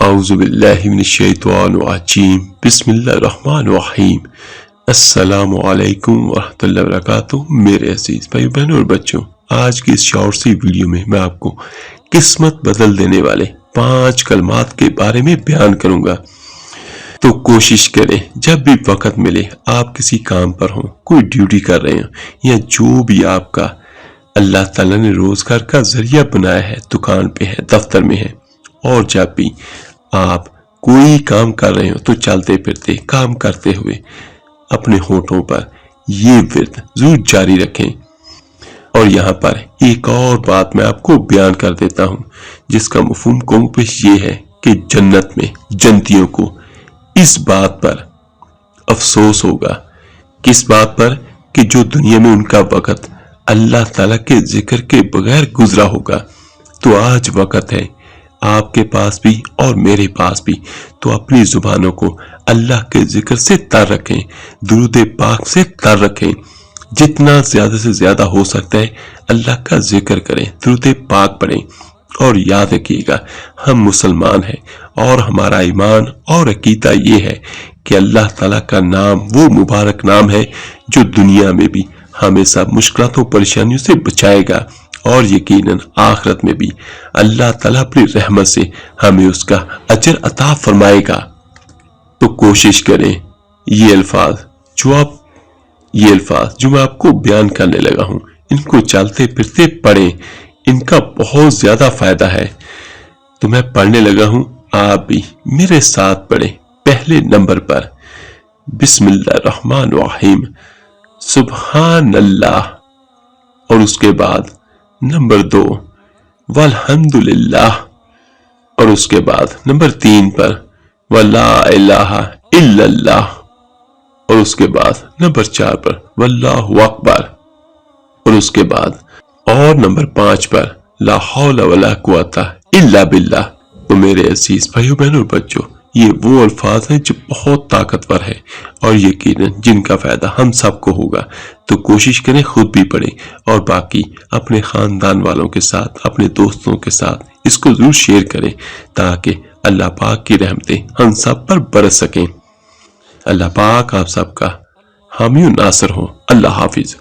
اعوذ باللہ من الشیطان الرجیم بسم اللہ الرحمن الرحیم السلام علیکم ورحمۃ اللہ وبرکاتہ۔ میرے عزیز بھائیو بہنوں اور بچوں، آج کی اس شارٹ سی ویڈیو میں میں آپ کو قسمت بدل دینے والے 5 کلمات کے بارے میں بیان کروں گا۔ تو کوشش کریں جب بھی وقت ملے، آپ کسی کام پر ہوں، کوئی ڈیوٹی کر رہے ہیں، یا جو بھی آپ کا اللہ تعالیٰ نے روزگار کا ذریعہ بنایا ہے، دکان پہ ہے، دفتر میں ہے، اور جب بھی آپ کوئی کام کر رہے ہو تو چلتے پھرتے کام کرتے ہوئے اپنے ہونٹوں پر یہ ورد ضرور جاری رکھیں۔ اور یہاں پر ایک اور بات میں آپ کو بیان کر دیتا ہوں، جس کا مفہوم کم پیش یہ ہے کہ جنت میں جنتیوں کو اس بات پر افسوس ہوگا، کس بات پر کہ جو دنیا میں ان کا وقت اللہ تعالیٰ کے ذکر کے بغیر گزرا ہوگا۔ تو آج وقت ہے آپ کے پاس بھی اور میرے پاس بھی، تو اپنی زبانوں کو اللہ کے ذکر سے تر رکھیں، درود پاک سے تر رکھیں، جتنا زیادہ سے زیادہ ہو سکتا ہے اللہ کا ذکر کریں، درود پاک پڑھیں۔ اور یاد رکھیے گا، ہم مسلمان ہیں اور ہمارا ایمان اور عقیدہ یہ ہے کہ اللہ تعالیٰ کا نام وہ مبارک نام ہے جو دنیا میں بھی ہمیشہ مشکلات و پریشانیوں سے بچائے گا، اور یقیناً آخرت میں بھی اللہ تعالیٰ اپنی رحمت سے ہمیں اس کا اجر عطا فرمائے گا۔ تو کوشش کریں یہ الفاظ جو میں آپ کو بیان کرنے لگا ہوں، ان کو چلتے پھرتے پڑھیں، ان کا بہت زیادہ فائدہ ہے۔ تو میں پڑھنے لگا ہوں، آپ بھی میرے ساتھ پڑھیں۔ پہلے نمبر پر بسم اللہ الرحمن الرحیم، سبحان اللہ، اور اس کے بعد نمبر 2 والحمدللہ، اور اس کے بعد نمبر 3 پر ولا الہ الا اللہ، اور اس کے بعد نمبر 4 پر واللہ اکبر، اور اس کے بعد اور نمبر 5 پر لا حول ولا قوت الا باللہ۔ تو میرے عزیز بھائیو بہنوں اور بچوں، یہ وہ الفاظ ہیں جو بہت طاقتور ہے اور یقیناً جن کا فائدہ ہم سب کو ہوگا۔ تو کوشش کریں خود بھی پڑھیں، اور باقی اپنے خاندان والوں کے ساتھ، اپنے دوستوں کے ساتھ اس کو ضرور شیئر کریں، تاکہ اللہ پاک کی رحمتیں ہم سب پر برس سکیں۔ اللہ پاک آپ سب کا حامی و ناصر ہو۔ اللہ حافظ۔